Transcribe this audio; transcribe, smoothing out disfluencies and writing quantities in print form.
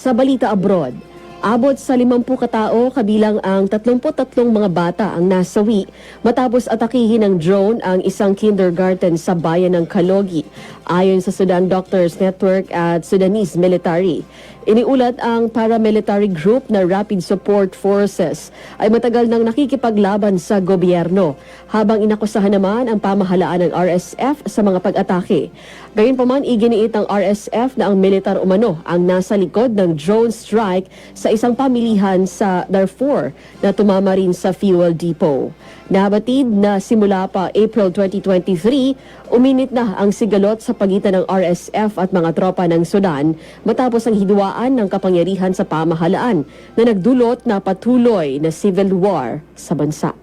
Sa balita abroad, abot sa 50 katao kabilang ang 33 mga bata ang nasawi matapos atakihin ng drone ang isang kindergarten sa bayan ng Kalogi, ayon sa Sudan Doctors Network at Sudanese Military. Iniulat ang paramilitary group na Rapid Support Forces ay matagal nang nakikipaglaban sa gobyerno, habang inakusahan naman ang pamahalaan ng RSF sa mga pag-atake. Gayunpaman, iginiit ng RSF na ang militar umano ang nasa likod ng drone strike sa isang pamilihan sa Darfur na tumama rin sa fuel depot. Nabatid na simula pa April 2023, uminit na ang sigalot sa pagitan ng RSF at mga tropa ng Sudan matapos ang hidwaan ng kapangyarihan sa pamahalaan na nagdulot na patuloy na civil war sa bansa.